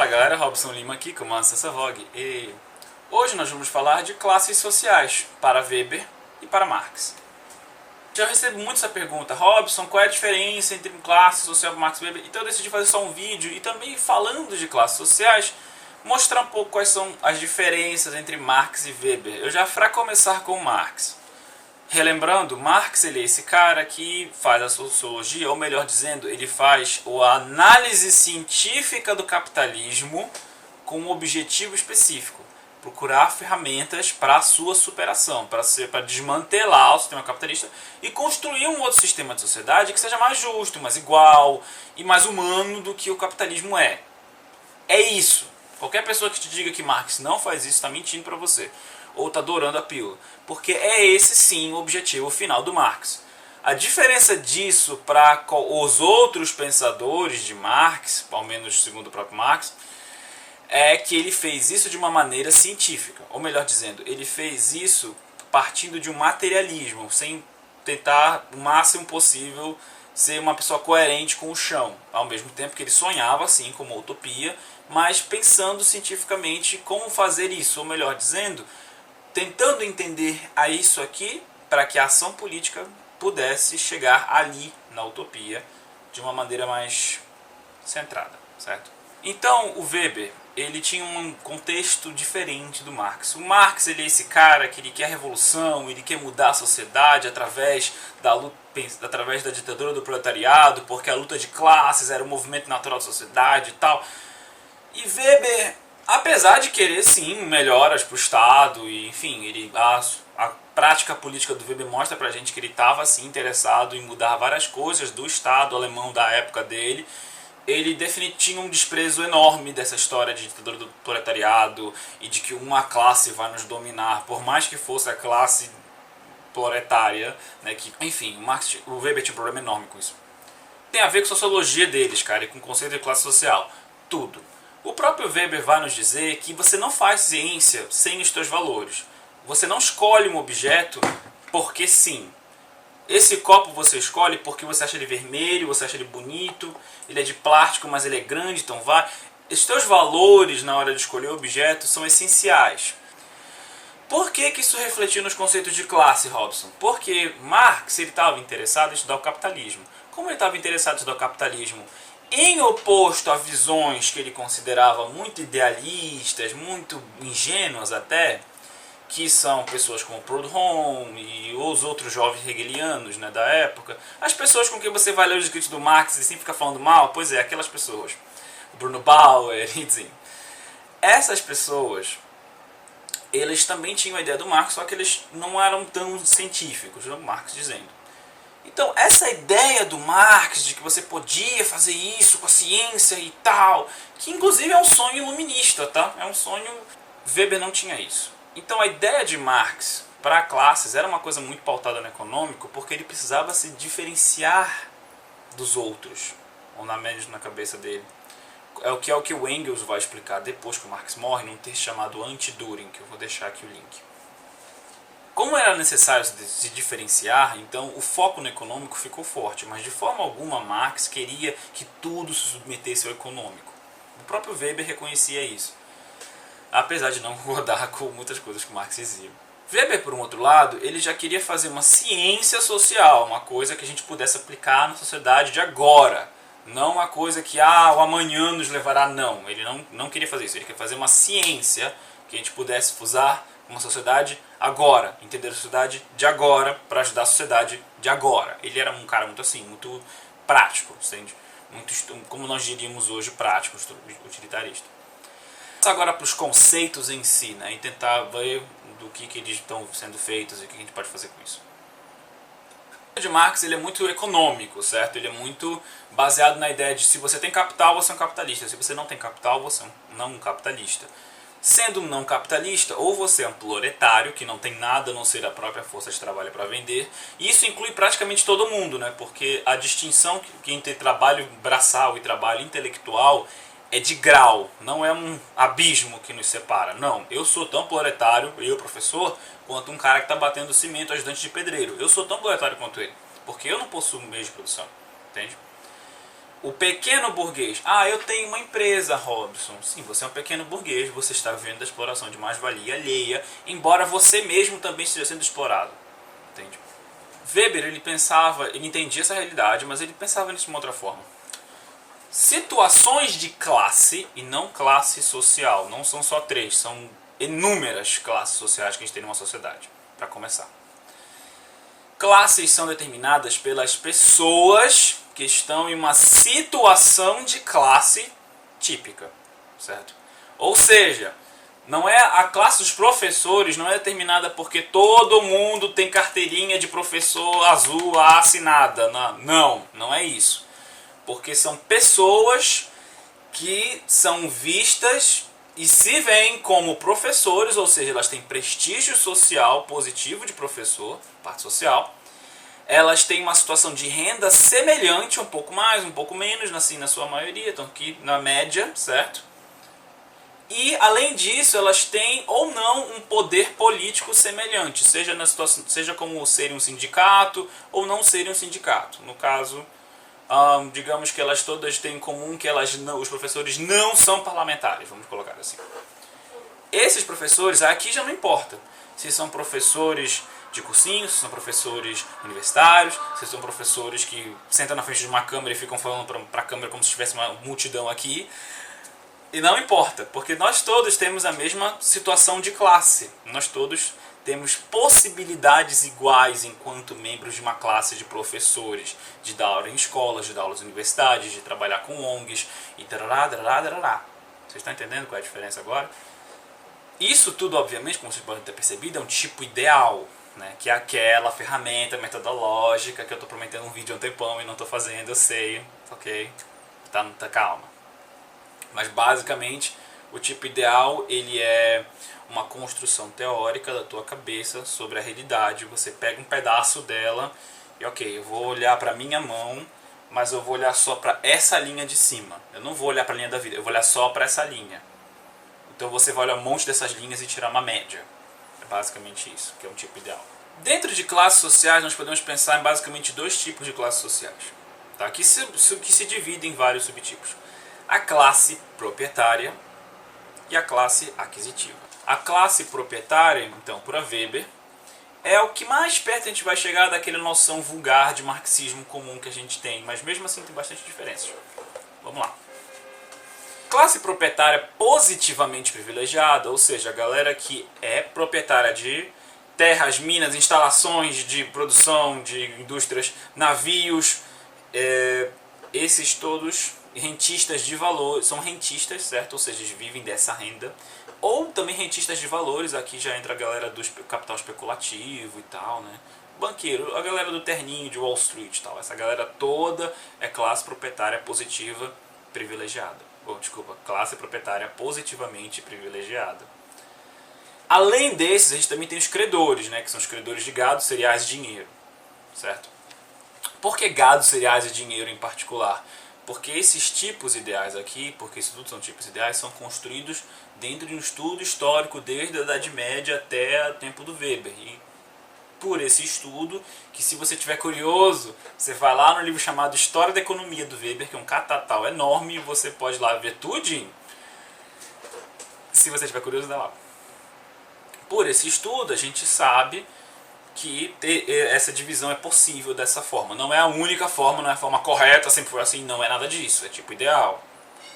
Fala galera, Robson Lima aqui, comando essa vlog. E hoje nós vamos falar de classes sociais para Weber e para Marx. Já recebo muito essa pergunta: Robson, qual é a diferença entre classe social para Marx e Weber? Então eu decidi fazer só um vídeo e também, falando de classes sociais, mostrar um pouco quais são as diferenças entre Marx e Weber. Eu já para começar com Marx. Relembrando, Marx ele é esse cara que faz a sociologia, ou melhor dizendo, ele faz a análise científica do capitalismo com um objetivo específico: procurar ferramentas para a sua superação, para desmantelar o sistema capitalista e construir um outro sistema de sociedade que seja mais justo, mais igual e mais humano do que o capitalismo é. É isso. Qualquer pessoa que te diga que Marx não faz isso está mentindo para você, ou está adorando a pílula, porque é esse sim o objetivo final do Marx. A diferença disso para os outros pensadores de Marx, ao menos segundo o próprio Marx, é que ele fez isso de uma maneira científica, ou melhor dizendo, ele fez isso partindo de um materialismo, sem tentar o máximo possível ser uma pessoa coerente com o chão, ao mesmo tempo que ele sonhava assim como uma utopia, mas pensando cientificamente como fazer isso, ou melhor dizendo, tentando entender a isso aqui para que a ação política pudesse chegar ali na utopia de uma maneira mais centrada, certo? Então o Weber, ele tinha um contexto diferente do Marx. O Marx ele é esse cara que ele quer revolução, ele quer mudar a sociedade através da ditadura do proletariado, porque a luta de classes era o movimento natural da sociedade e tal. E Weber, apesar de querer sim melhoras para o Estado, e enfim, a prática política do Weber mostra pra gente que ele estava assim interessado em mudar várias coisas do Estado alemão da época dele. Ele definitivamente tinha um desprezo enorme dessa história de ditadura do proletariado e de que uma classe vai nos dominar, por mais que fosse a classe proletária, né, que, enfim, o Weber tinha um problema enorme com isso. Tem a ver com a sociologia deles, cara, e com o conceito de classe social. Tudo. O próprio Weber vai nos dizer que você não faz ciência sem os seus valores. Você não escolhe um objeto porque sim. Esse copo você escolhe porque você acha ele vermelho, você acha ele bonito, ele é de plástico, mas ele é grande, então vai. Os seus valores na hora de escolher o objeto são essenciais. Por que isso refletiu nos conceitos de classe, Robson? Porque Marx estava interessado em estudar o capitalismo. Como ele estava interessado em estudar o capitalismo em oposto a visões que ele considerava muito idealistas, muito ingênuas até, que são pessoas como Proudhon e os outros jovens hegelianos, né, da época, as pessoas com quem você vai ler os escritos do Marx e sempre fica falando mal, pois é, aquelas pessoas, Bruno Bauer, enfim. Essas pessoas, eles também tinham a ideia do Marx, só que eles não eram tão científicos, o Marx dizendo. Então, essa ideia do Marx de que você podia fazer isso com a ciência e tal, que inclusive é um sonho iluminista, tá? É um sonho... Weber não tinha isso. Então, a ideia de Marx para classes era uma coisa muito pautada no econômico, porque ele precisava se diferenciar dos outros, ou na média na cabeça dele. É o que o Engels vai explicar depois que o Marx morre, num texto chamado Anti-Düring, que eu vou deixar aqui o link. Como era necessário se diferenciar, então o foco no econômico ficou forte, mas de forma alguma Marx queria que tudo se submetesse ao econômico. O próprio Weber reconhecia isso, apesar de não concordar com muitas coisas que Marx dizia. Weber, por um outro lado, ele já queria fazer uma ciência social, uma coisa que a gente pudesse aplicar na sociedade de agora, não uma coisa que o amanhã nos levará, não. Ele não queria fazer isso, ele queria fazer uma ciência que a gente pudesse usar uma sociedade agora, entender a sociedade de agora para ajudar a sociedade de agora. Ele era um cara muito assim, muito prático, entende? Muito, como nós diríamos hoje, prático, utilitarista. Agora para os conceitos em si, né, e tentar ver do que eles estão sendo feitos e o que a gente pode fazer com isso. O de Marx ele é muito econômico, certo? Ele é muito baseado na ideia de se você tem capital, você é um capitalista. Se você não tem capital, você é um capitalista. Sendo um não capitalista, ou você é um proletário, que não tem nada a não ser a própria força de trabalho para vender, e isso inclui praticamente todo mundo, né? Porque a distinção entre trabalho braçal e trabalho intelectual é de grau, não é um abismo que nos separa. Não, eu sou tão proletário, eu professor, quanto um cara que está batendo cimento, ajudante de pedreiro. Eu sou tão proletário quanto ele, porque eu não possuo meio de produção, entende? O pequeno burguês. Ah, eu tenho uma empresa, Robson. Sim, você é um pequeno burguês, você está vivendo da exploração de mais-valia alheia, embora você mesmo também esteja sendo explorado. Entende? Weber, ele entendia essa realidade, mas ele pensava nisso de uma outra forma. Situações de classe, e não classe social, não são só três, são inúmeras classes sociais que a gente tem numa sociedade, para começar. Classes são determinadas pelas pessoas que estão em uma situação de classe típica, certo? Ou seja, não é a classe dos professores não é determinada porque todo mundo tem carteirinha de professor azul assinada. Não é isso. Porque são pessoas que são vistas e se veem como professores, ou seja, elas têm prestígio social positivo de professor, parte social. Elas têm uma situação de renda semelhante, um pouco mais, um pouco menos, assim, na sua maioria, estão aqui na média, certo? E, além disso, elas têm ou não um poder político semelhante, seja, na situação, seja como serem um sindicato ou não serem um sindicato. No caso, digamos que elas todas têm em comum que os professores não são parlamentares, vamos colocar assim. Esses professores, aqui já não importa se são professores de cursinho, se são professores universitários, se são professores que sentam na frente de uma câmera e ficam falando para a câmera como se tivesse uma multidão aqui. E não importa, porque nós todos temos a mesma situação de classe. Nós todos temos possibilidades iguais enquanto membros de uma classe de professores, de dar aula em escolas, de dar aulas em universidades, de trabalhar com ONGs e tarará, tarará, tarará. Vocês estão entendendo qual é a diferença agora? Isso tudo, obviamente, como vocês podem ter percebido, é um tipo ideal, né? Que é aquela ferramenta metodológica que eu estou prometendo um vídeo há um tempão e não estou fazendo, eu sei, ok? Tá calma. Mas basicamente, o tipo ideal ele é uma construção teórica da tua cabeça sobre a realidade. Você pega um pedaço dela e ok, eu vou olhar para minha mão, mas eu vou olhar só para essa linha de cima. Eu não vou olhar para a linha da vida, eu vou olhar só para essa linha. Então você vai olhar um monte dessas linhas e tirar uma média. É basicamente isso, que é um tipo ideal. Dentro de classes sociais, nós podemos pensar em basicamente dois tipos de classes sociais, tá? que se dividem em vários subtipos. A classe proprietária e a classe aquisitiva. A classe proprietária, então, por Weber, é o que mais perto a gente vai chegar daquela noção vulgar de marxismo comum que a gente tem, mas mesmo assim tem bastante diferenças. Vamos lá. Classe proprietária positivamente privilegiada, ou seja, a galera que é proprietária de terras, minas, instalações de produção, de indústrias, navios, esses todos rentistas de valor, são rentistas, certo? Ou seja, eles vivem dessa renda. Ou também rentistas de valores, aqui já entra a galera do capital especulativo e tal, né? Banqueiro, a galera do terninho de Wall Street e tal. Essa galera toda é classe proprietária positiva privilegiada. Classe proprietária positivamente privilegiada. Além desses, a gente também tem os credores, né? Que são os credores de gado, cereais e dinheiro, certo? Por que gado, cereais e dinheiro em particular? Porque esses tipos ideais aqui, porque isso tudo são tipos ideais, são construídos dentro de um estudo histórico desde a Idade Média até o tempo do Weber. E por esse estudo, que se você estiver curioso, você vai lá no livro chamado História da Economia do Weber, que é um catatal enorme, e você pode lá ver tudinho. Se você estiver curioso, dá lá. Por esse estudo, a gente sabe que essa divisão é possível dessa forma. Não é a única forma, não é a forma correta, sempre foi assim, não é nada disso, é tipo ideal.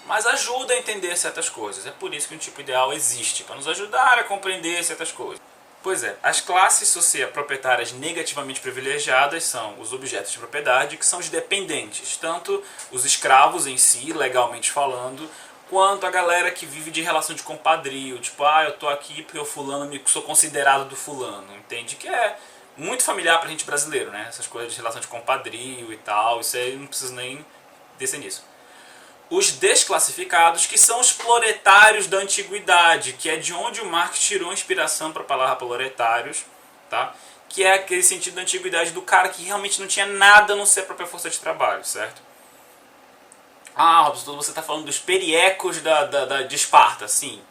Mas ajuda a entender certas coisas, é por isso que um tipo ideal existe, para nos ajudar a compreender certas coisas. Pois é, as classes proprietárias negativamente privilegiadas são os objetos de propriedade, que são os dependentes, tanto os escravos em si, legalmente falando, quanto a galera que vive de relação de compadrio, tipo, eu tô aqui porque o fulano sou considerado do fulano, entende? Que é muito familiar pra gente brasileiro, né? Essas coisas de relação de compadrio e tal, isso aí não preciso nem descer nisso. Os desclassificados, que são os proletários da antiguidade, que é de onde o Marx tirou inspiração para a palavra proletários, tá? Que é aquele sentido da antiguidade do cara que realmente não tinha nada a não ser a própria força de trabalho, certo? Robson, você está falando dos periecos de Esparta, sim.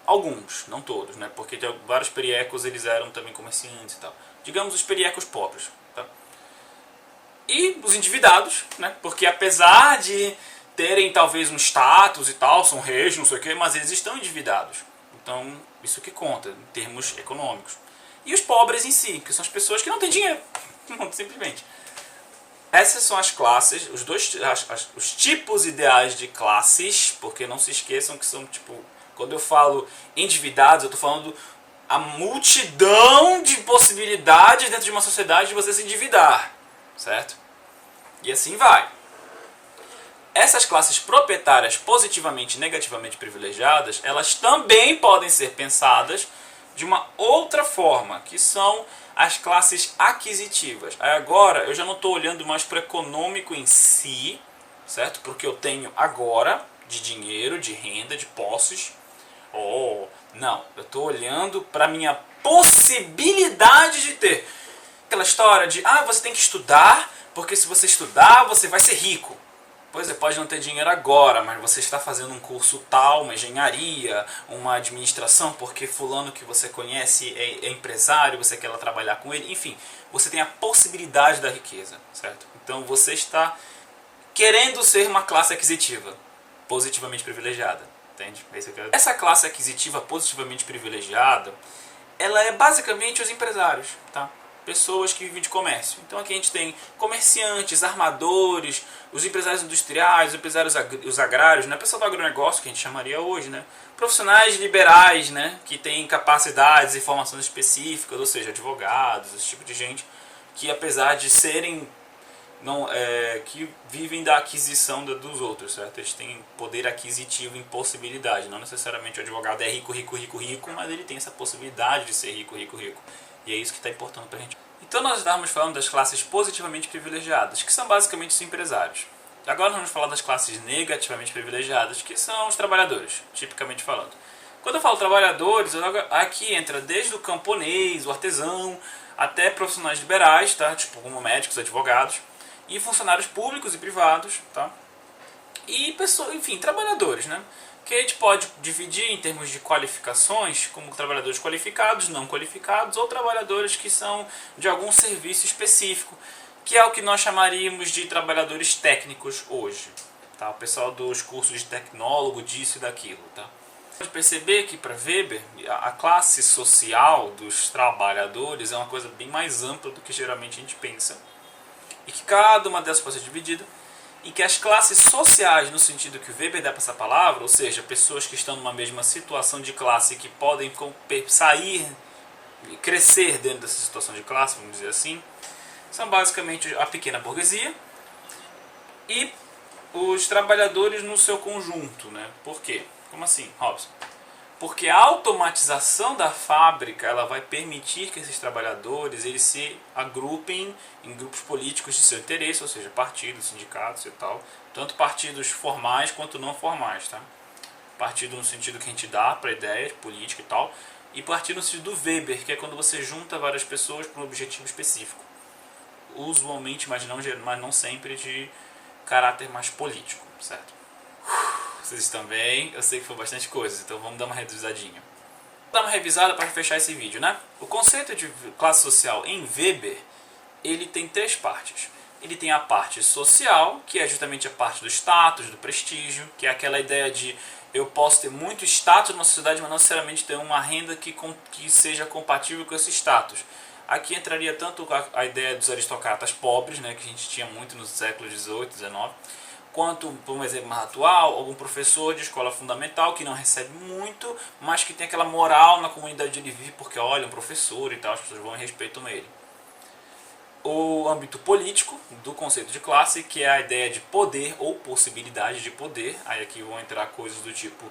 Alguns, não todos, né? Porque vários periecos eles eram também comerciantes e tal. Digamos os periecos pobres, tá? E os endividados, né? Porque apesar de terem talvez um status e tal, são reis, não sei o quê, mas eles estão endividados. Então, isso que conta em termos econômicos. E os pobres em si, que são as pessoas que não têm dinheiro, simplesmente. Essas são as classes, os tipos ideais de classes, porque não se esqueçam que são, tipo, quando eu falo endividados, eu estou falando a multidão de possibilidades dentro de uma sociedade de você se endividar, certo? E assim vai. Essas classes proprietárias positivamente e negativamente privilegiadas, elas também podem ser pensadas de uma outra forma, que são as classes aquisitivas. Aí agora eu já não estou olhando mais para o econômico em si, certo? Porque eu tenho agora de dinheiro, de renda, de posses. Não, eu estou olhando para a minha possibilidade de ter. Aquela história de, você tem que estudar, porque se você estudar, você vai ser rico. Pois é, pode não ter dinheiro agora, mas você está fazendo um curso tal, uma engenharia, uma administração, porque fulano que você conhece é empresário, você quer lá trabalhar com ele, enfim, você tem a possibilidade da riqueza, certo? Então você está querendo ser uma classe aquisitiva, positivamente privilegiada, entende? Essa classe aquisitiva positivamente privilegiada, ela é basicamente os empresários, tá? Pessoas que vivem de comércio. Então aqui a gente tem comerciantes, armadores, os empresários industriais, os empresários os agrários, né? Pessoal do agronegócio, que a gente chamaria hoje, né? Profissionais liberais, né? Que têm capacidades e formações específicas, ou seja, advogados, esse tipo de gente, que apesar de serem que vivem da aquisição dos outros, certo? Eles têm poder aquisitivo em possibilidade. Não necessariamente o advogado é rico, mas ele tem essa possibilidade de ser rico. E é isso que está importando para a gente. Então nós estávamos falando das classes positivamente privilegiadas, que são basicamente os empresários. Agora nós vamos falar das classes negativamente privilegiadas, que são os trabalhadores, tipicamente falando. Quando eu falo trabalhadores, aqui entra desde o camponês, o artesão, até profissionais liberais, tá? Tipo como médicos, advogados, e funcionários públicos e privados, tá? E pessoas, enfim, trabalhadores, né? Que a gente pode dividir em termos de qualificações, como trabalhadores qualificados, não qualificados, ou trabalhadores que são de algum serviço específico, que é o que nós chamaríamos de trabalhadores técnicos hoje. Tá? O pessoal dos cursos de tecnólogo, disso e daquilo. Tá? Pode perceber que para Weber, a classe social dos trabalhadores é uma coisa bem mais ampla do que geralmente a gente pensa. E que cada uma dessas pode ser dividida. E que as classes sociais, no sentido que o Weber dá para essa palavra, ou seja, pessoas que estão numa mesma situação de classe que podem sair, crescer dentro dessa situação de classe, vamos dizer assim, são basicamente a pequena burguesia e os trabalhadores no seu conjunto, né? Por quê? Como assim, Robson? Porque a automatização da fábrica ela vai permitir que esses trabalhadores eles se agrupem em grupos políticos de seu interesse, ou seja, partidos, sindicatos e tal, tanto partidos formais quanto não formais, tá? Partido no sentido que a gente dá para ideia política e tal, e partido no sentido do Weber, que é quando você junta várias pessoas para um objetivo específico, usualmente, mas não sempre de caráter mais político, certo? Vocês estão bem? Eu sei que foi bastante coisa, então vamos dar uma revisadinha. Vou dar uma revisada para fechar esse vídeo, né? O conceito de classe social em Weber, ele tem três partes. Ele tem a parte social, que é justamente a parte do status, do prestígio, que é aquela ideia de eu posso ter muito status numa sociedade, mas não necessariamente ter uma renda que seja compatível com esse status. Aqui entraria tanto a ideia dos aristocratas pobres, né, que a gente tinha muito no século XVIII, XIX, quanto, por um exemplo mais atual, algum professor de escola fundamental que não recebe muito, mas que tem aquela moral na comunidade onde ele vive, porque olha, um professor e tal, as pessoas vão e respeitam ele. O âmbito político do conceito de classe, que é a ideia de poder ou possibilidade de poder. Aí aqui vão entrar coisas do tipo,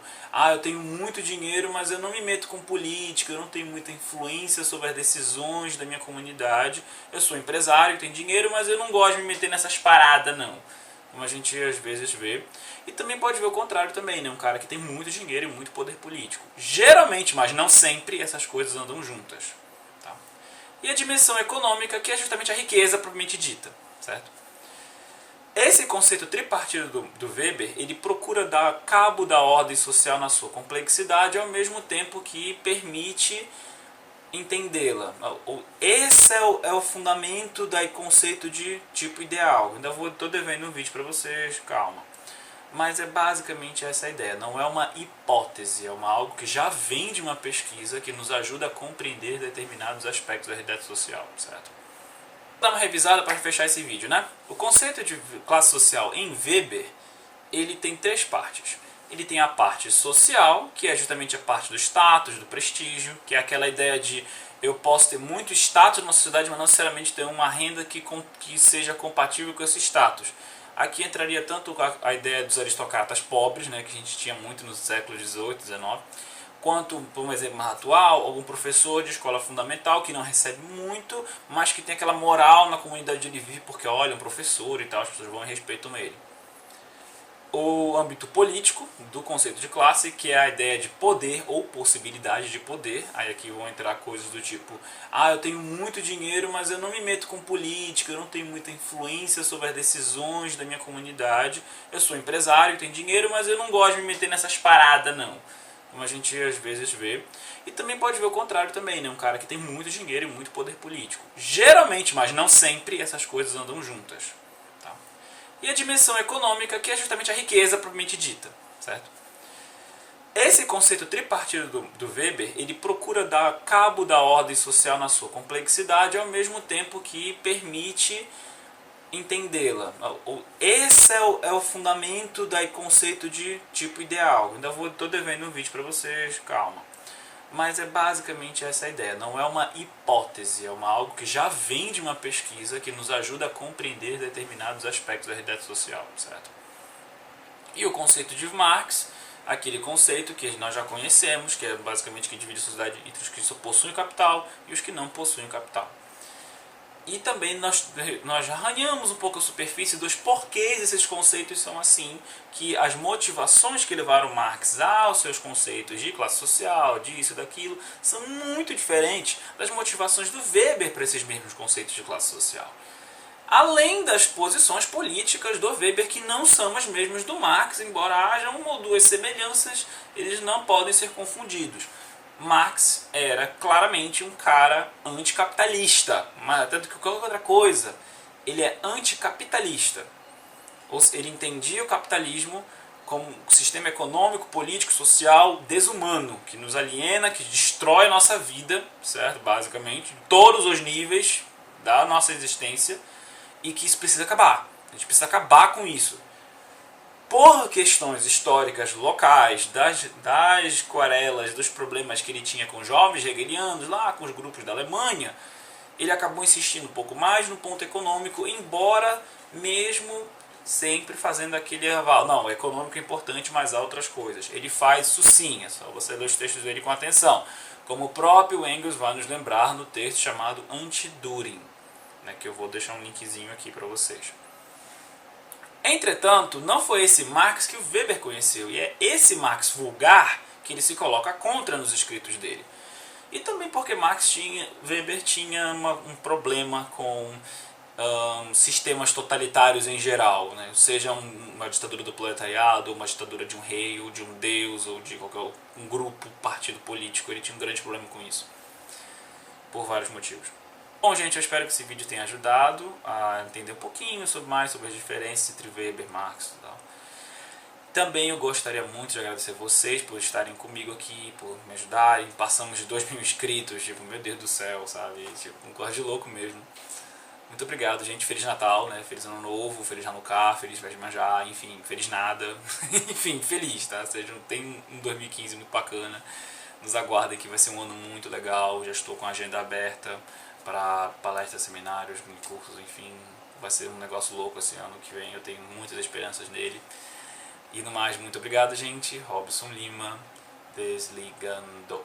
eu tenho muito dinheiro, mas eu não me meto com política, eu não tenho muita influência sobre as decisões da minha comunidade. Eu sou empresário, tenho dinheiro, mas eu não gosto de me meter nessas paradas, não. Como a gente às vezes vê. E também pode ver o contrário também, né? Um cara que tem muito dinheiro e muito poder político. Geralmente, mas não sempre, essas coisas andam juntas. Tá? E a dimensão econômica, que é justamente a riqueza propriamente dita, certo? Esse conceito tripartido do Weber, ele procura dar cabo da ordem social na sua complexidade, ao mesmo tempo que permite entendê-la. Esse é o fundamento do conceito de tipo ideal. Ainda estou devendo um vídeo para vocês, calma. Mas é basicamente essa a ideia. Não é uma hipótese, é algo que já vem de uma pesquisa que nos ajuda a compreender determinados aspectos da realidade social, certo? Vou dar uma revisada para fechar esse vídeo, né? O conceito de classe social em Weber, ele tem três partes. Ele tem a parte social, que é justamente a parte do status, do prestígio, que é aquela ideia de eu posso ter muito status numa sociedade, mas não necessariamente ter uma renda que seja compatível com esse status. Aqui entraria tanto a ideia dos aristocratas pobres, né, que a gente tinha muito no século XVIII, XIX, quanto, por um exemplo mais atual, algum professor de escola fundamental que não recebe muito, mas que tem aquela moral na comunidade onde ele vive, porque olha, um professor e tal, as pessoas vão e respeitam ele. O âmbito político do conceito de classe, que é a ideia de poder ou possibilidade de poder. Aí aqui vão entrar coisas do tipo, eu tenho muito dinheiro, mas eu não me meto com política, eu não tenho muita influência sobre as decisões da minha comunidade. Eu sou empresário, tenho dinheiro, mas eu não gosto de me meter nessas paradas não. Como a gente às vezes vê. E também pode ver o contrário também, né? Um cara que tem muito dinheiro e muito poder político. Geralmente, mas não sempre, essas coisas andam juntas. E a dimensão econômica, que é justamente a riqueza propriamente dita, certo? Esse conceito tripartido do Weber, ele procura dar cabo da ordem social na sua complexidade, ao mesmo tempo que permite entendê-la. Esse é o fundamento do conceito de tipo ideal. Ainda estou devendo um vídeo para vocês, calma. Mas é basicamente essa a ideia. Não é uma hipótese, é algo que já vem de uma pesquisa que nos ajuda a compreender determinados aspectos da realidade social, certo? E o conceito de Marx, aquele conceito que nós já conhecemos, que é basicamente que divide a sociedade entre os que possuem capital e os que não possuem capital. E também nós arranhamos um pouco a superfície dos porquês esses conceitos são assim, que as motivações que levaram Marx aos seus conceitos de classe social, disso, daquilo, são muito diferentes das motivações do Weber para esses mesmos conceitos de classe social. Além das posições políticas do Weber, que não são as mesmas do Marx, embora haja uma ou duas semelhanças, eles não podem ser confundidos. Marx era claramente um cara anticapitalista, mas tanto que qualquer outra coisa, ele é anticapitalista. Ele entendia o capitalismo como um sistema econômico, político, social, desumano, que nos aliena, que destrói a nossa vida, certo? Basicamente, em todos os níveis da nossa existência, e que isso precisa acabar. A gente precisa acabar com isso. Por questões históricas locais, das quarelas, dos problemas que ele tinha com jovens hegelianos, lá com os grupos da Alemanha, ele acabou insistindo um pouco mais no ponto econômico, embora mesmo sempre fazendo aquele aval. Não, o econômico é importante, mas há outras coisas. Ele faz isso sim, é só você ler os textos dele com atenção. Como o próprio Engels vai nos lembrar no texto chamado Anti-Düring, né, que eu vou deixar um linkzinho aqui para vocês. Entretanto, não foi esse Marx que o Weber conheceu, e é esse Marx vulgar que ele se coloca contra nos escritos dele. E também porque Weber tinha um problema com sistemas totalitários em geral, né? Seja uma ditadura do proletariado, ou uma ditadura de um rei, ou de um deus, ou de qualquer um grupo, partido político. Ele tinha um grande problema com isso, por vários motivos. Bom, gente, eu espero que esse vídeo tenha ajudado a entender um pouquinho mais sobre as diferenças entre Weber e Marx e tal. Também eu gostaria muito de agradecer vocês por estarem comigo aqui, por me ajudarem. Passamos de 2.000 inscritos, tipo, meu Deus do céu, sabe? Tipo, um corte de louco mesmo. Muito obrigado, gente. Feliz Natal, né? Feliz Ano Novo, Feliz Hanukkah, Feliz Iemanjá, enfim, Feliz nada. Enfim, feliz, tá? Tem um 2015 muito bacana. Nos aguardem que vai ser um ano muito legal. Já estou com a agenda aberta para palestras, seminários, cursos, enfim. Vai ser um negócio louco esse ano que vem. Eu tenho muitas esperanças nele. E no mais, muito obrigado, gente. Robson Lima, desligando.